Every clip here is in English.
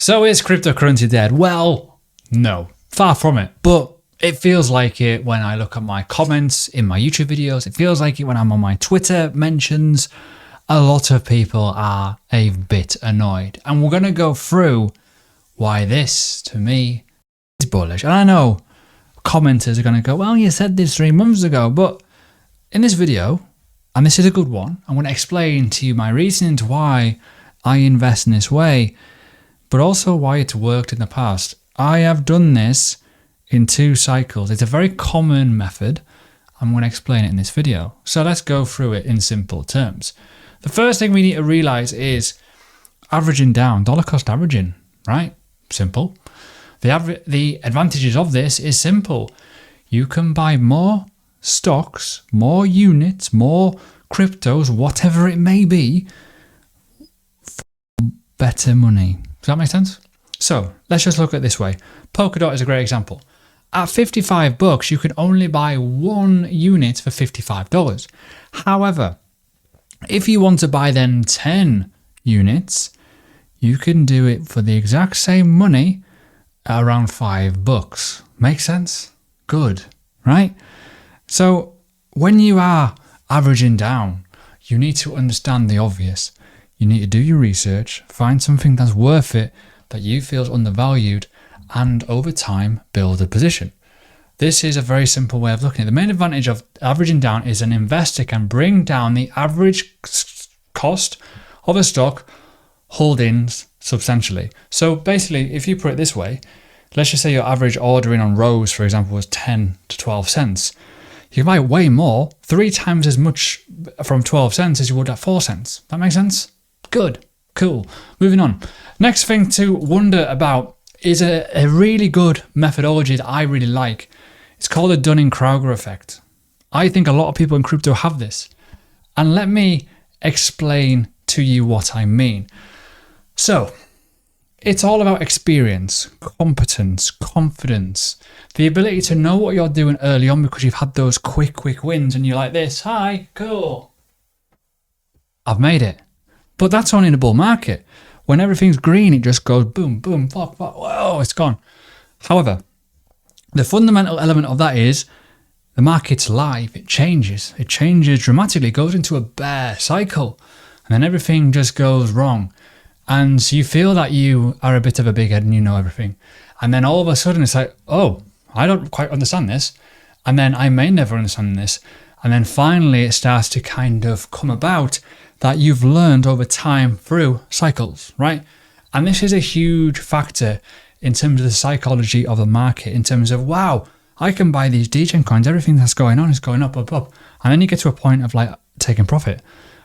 So is cryptocurrency dead? Well, no, far from it. But it feels like it when I look at my comments in my YouTube videos. It feels like it when I'm on my Twitter mentions. A lot of people are a bit annoyed. And we're going to go through why this, to me, is bullish. And I know commenters are going to go, well, you said this 3 months ago. But in this video, and this is a good one, I'm going to explain to you my reasoning to why I invest in this way, but also why it's worked in the past. I have done this in 2 cycles. It's a very common method. I'm going to explain it in this video. So let's go through it in simple terms. The first thing we need to realize is averaging down, dollar cost averaging, right? Simple. The advantages of this is simple. You can buy more stocks, more units, more cryptos, whatever it may be, for better money. Does that make sense? So let's just look at it this way. Polkadot is a great example. At $55, you can only buy 1 unit for $55. However, if you want to buy then 10 units, you can do it for the exact same money at around $5. Make sense? Good, right? So when you are averaging down, you need to understand the obvious. You need to do your research, find something that's worth it, that you feel is undervalued, and over time build a position. This is a very simple way of looking at it. The main advantage of averaging down is an investor can bring down the average cost of a stock holdings substantially. So basically, if you put it this way, let's just say your average ordering on Rose, for example, was 10 to 12 cents. You can buy way more, 3 times as much from 12 cents as you would at 4 cents. That makes sense? Good. Cool. Moving on. Next thing to wonder about is a really good methodology that I really like. It's called the Dunning-Kruger effect. I think a lot of people in crypto have this. And let me explain to you what I mean. So, it's all about experience, competence, confidence, the ability to know what you're doing early on because you've had those quick wins and you're like this, hi, cool, I've made it. But that's only in a bull market. When everything's green, it just goes boom, boom, fuck, whoa, it's gone. However, the fundamental element of that is the market's live, it changes dramatically, it goes into a bear cycle, and then everything just goes wrong. And you feel that you are a bit of a big head and you know everything. And then all of a sudden it's like, oh, I don't quite understand this. And then I may never understand this. And then finally it starts to kind of come about that you've learned over time through cycles, right? And this is a huge factor in terms of the psychology of the market, in terms of, wow, I can buy these degen coins, everything that's going on is going up. And then you get to a point of like taking profit.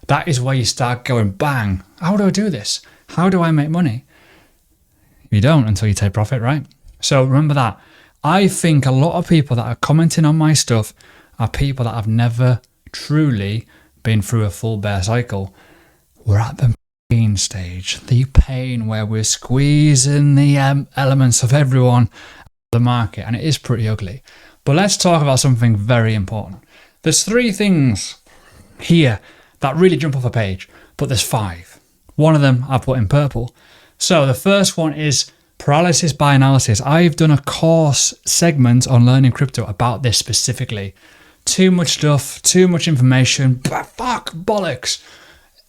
That is where you start going, bang, how do I do this? How do I make money? You don't until you take profit, right? So remember that. I think a lot of people that are commenting on my stuff are people that have never truly been through a full bear cycle. We're at the pain stage, the pain where we're squeezing the elements of everyone the market, and it is pretty ugly. But let's talk about something very important. There's 3 things here that really jump off a page, but there's 5. One of them I put in purple. So the first one is paralysis by analysis. I've done a course segment on learning crypto about this specifically. Too much stuff, too much information, fuck, bollocks.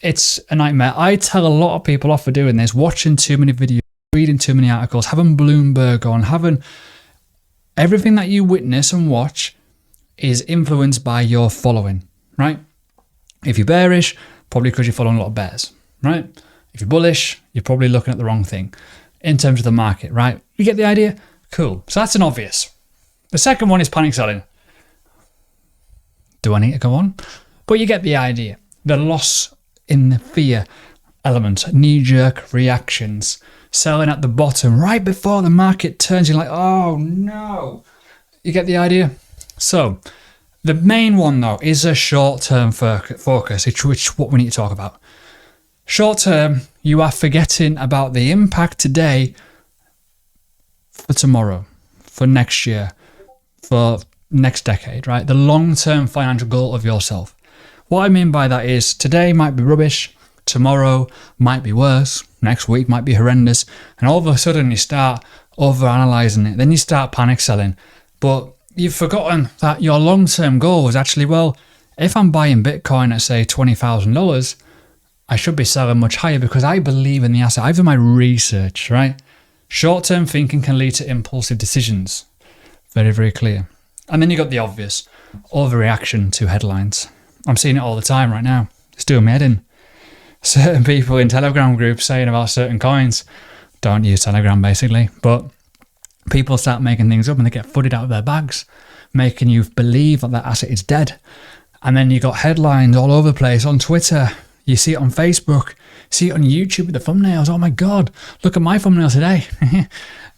It's a nightmare. I tell a lot of people off for doing this, watching too many videos, reading too many articles, having Bloomberg on, having everything that you witness and watch is influenced by your following, right? If you're bearish, probably because you're following a lot of bears, right? If you're bullish, you're probably looking at the wrong thing in terms of the market, right? You get the idea? Cool. So that's an obvious. The second one is panic selling. Do I need to go on? But you get the idea. The loss in the fear element, knee-jerk reactions, selling at the bottom right before the market turns. You're like, oh no. You get the idea? So the main one though is a short-term focus, which is what we need to talk about. Short term, you are forgetting about the impact today for tomorrow, for next year, for next decade, right? The long-term financial goal of yourself. What I mean by that is today might be rubbish, tomorrow might be worse, next week might be horrendous, and all of a sudden you start over-analysing it, then you start panic selling. But you've forgotten that your long-term goal was actually, well, if I'm buying Bitcoin at, say, $20,000, I should be selling much higher because I believe in the asset. I've done my research, right? Short-term thinking can lead to impulsive decisions. Very, very clear. And then you got the obvious, overreaction to headlines. I'm seeing it all the time right now. It's doing me head in. Certain people in Telegram groups saying about certain coins, don't use Telegram basically, but people start making things up and they get footed out of their bags, making you believe that that asset is dead. And then you got headlines all over the place on Twitter. You see it on Facebook, see it on YouTube with the thumbnails. Oh my God, look at my thumbnail today.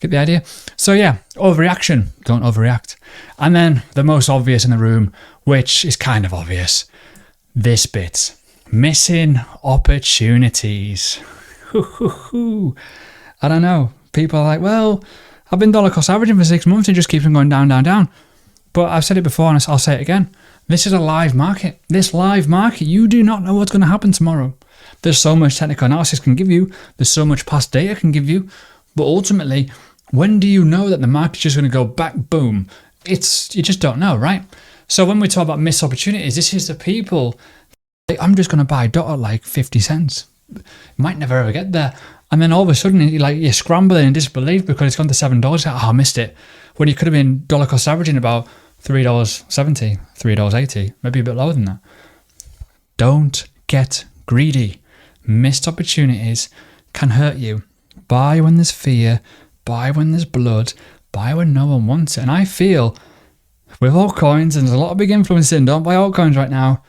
Get the idea? So yeah, overreaction, don't overreact. And then the most obvious in the room, which is kind of obvious, this bit, missing opportunities. I don't know. People are like, well, I've been dollar cost averaging for 6 months and it just keeps on going down, down, down. But I've said it before and I'll say it again. This is a live market. This live market, you do not know what's going to happen tomorrow. There's so much technical analysis can give you. There's so much past data can give you. But ultimately, when do you know that the market's just going to go back, boom? You just don't know, right? So when we talk about missed opportunities, this is the people, like, I'm just going to buy a dot at like 50 cents. Might never ever get there. And then all of a sudden, you're scrambling in disbelief because it's gone to $7. Oh, I missed it. When you could have been dollar cost averaging about $3.70, $3.80, maybe a bit lower than that. Don't get greedy. Missed opportunities can hurt you. Buy when there's fear, buy when there's blood, buy when no one wants it. And I feel with altcoins, and there's a lot of big influence in, don't buy altcoins right now.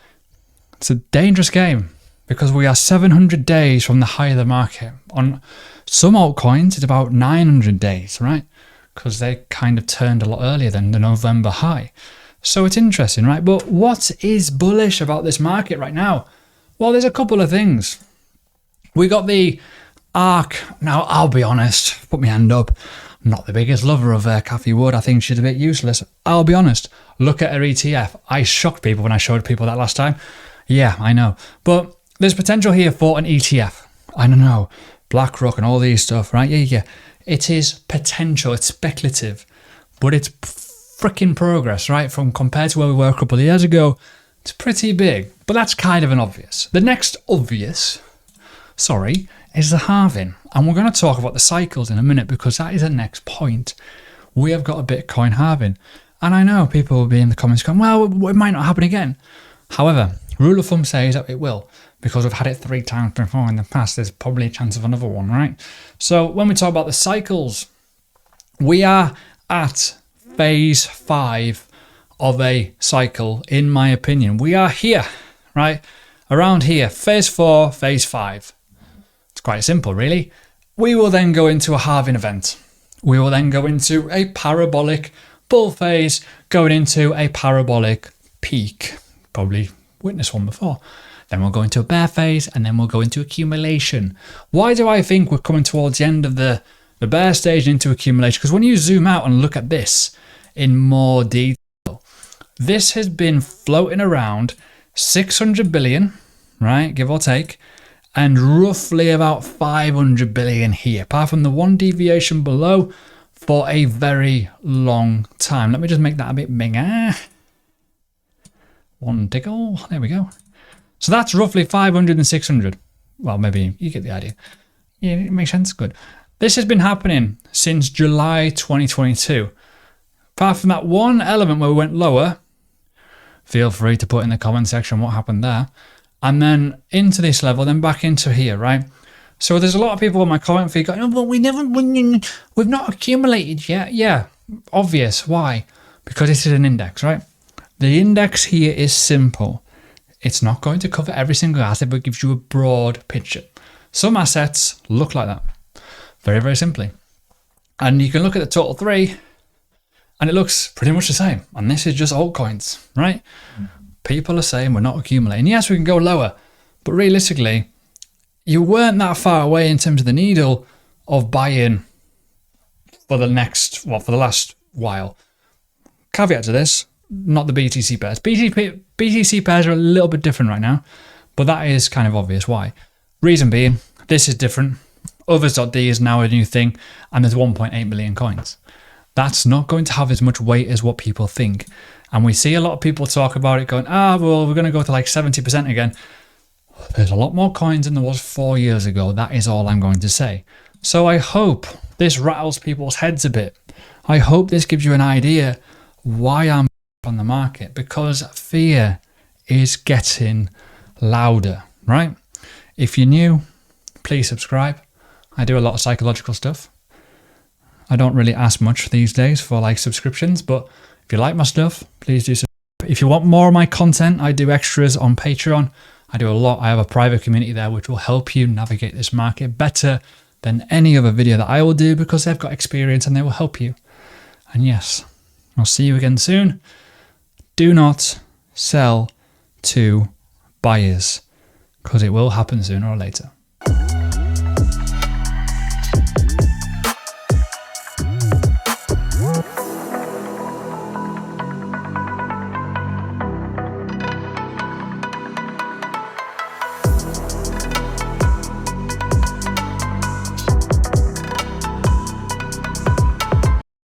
It's a dangerous game because we are 700 days from the high of the market. On some altcoins, it's about 900 days, right? Because they kind of turned a lot earlier than the November high. So it's interesting, right? But what is bullish about this market right now? Well, there's a couple of things. We got the ARK. Now, I'll be honest, put my hand up. I'm not the biggest lover of Cathy Wood. I think she's a bit useless. I'll be honest. Look at her ETF. I shocked people when I showed people that last time. Yeah, I know. But there's potential here for an ETF. I don't know. BlackRock and all these stuff, right? Yeah. It is potential, it's speculative, but it's freaking progress, right? From compared to where we were a couple of years ago, it's pretty big, but that's kind of an obvious. The next obvious, is the halving. And we're going to talk about the cycles in a minute because that is the next point. We have got a Bitcoin halving. And I know people will be in the comments going, well, it might not happen again. However, rule of thumb says that it will. Because we've had it 3 times before in the past, there's probably a chance of another one, right? So when we talk about the cycles, we are at phase 5 of a cycle, in my opinion. We are here, right? Around here, phase 4, phase 5. It's quite simple, really. We will then go into a halving event. We will then go into a parabolic bull phase, going into a parabolic peak. Probably witnessed one before. Then we'll go into a bear phase, and then we'll go into accumulation. Why do I think we're coming towards the end of the bear stage into accumulation? Because when you zoom out and look at this in more detail, this has been floating around 600 billion, right, give or take, and roughly about 500 billion here, apart from the one deviation below, for a very long time. Let me just make that a bit bigger. One tickle, there we go. So that's roughly 500 and 600. Well, maybe you get the idea. Yeah, it makes sense. Good. This has been happening since July 2022. Apart from that one element where we went lower, feel free to put in the comment section what happened there. And then into this level, then back into here, right? So there's a lot of people on my comment feed going, oh, but we've not accumulated yet. Yeah, obvious. Why? Because this is an index, right? The index here is simple. It's not going to cover every single asset, but it gives you a broad picture. Some assets look like that. Very, very simply. And you can look at the total 3, and it looks pretty much the same. And this is just altcoins, right? People are saying we're not accumulating. Yes, we can go lower, but realistically, you weren't that far away in terms of the needle of buying for the last while. Caveat to this, not the BTC pairs. BTC pairs are a little bit different right now, but that is kind of obvious why. Reason being, this is different. Others.d is now a new thing, and there's 1.8 million coins. That's not going to have as much weight as what people think. And we see a lot of people talk about it going, well, we're going to go to like 70% again. There's a lot more coins than there was 4 years ago. That is all I'm going to say. So I hope this rattles people's heads a bit. I hope this gives you an idea why I'm on the market, because fear is getting louder, right? If you're new, please subscribe. I do a lot of psychological stuff. I don't really ask much these days for like subscriptions, but if you like my stuff, please do subscribe. If you want more of my content, I do extras on Patreon. I do a lot. I have a private community there which will help you navigate this market better than any other video that I will do, because they've got experience and they will help you. And yes, I'll see you again soon. Do not sell to buyers, because it will happen sooner or later.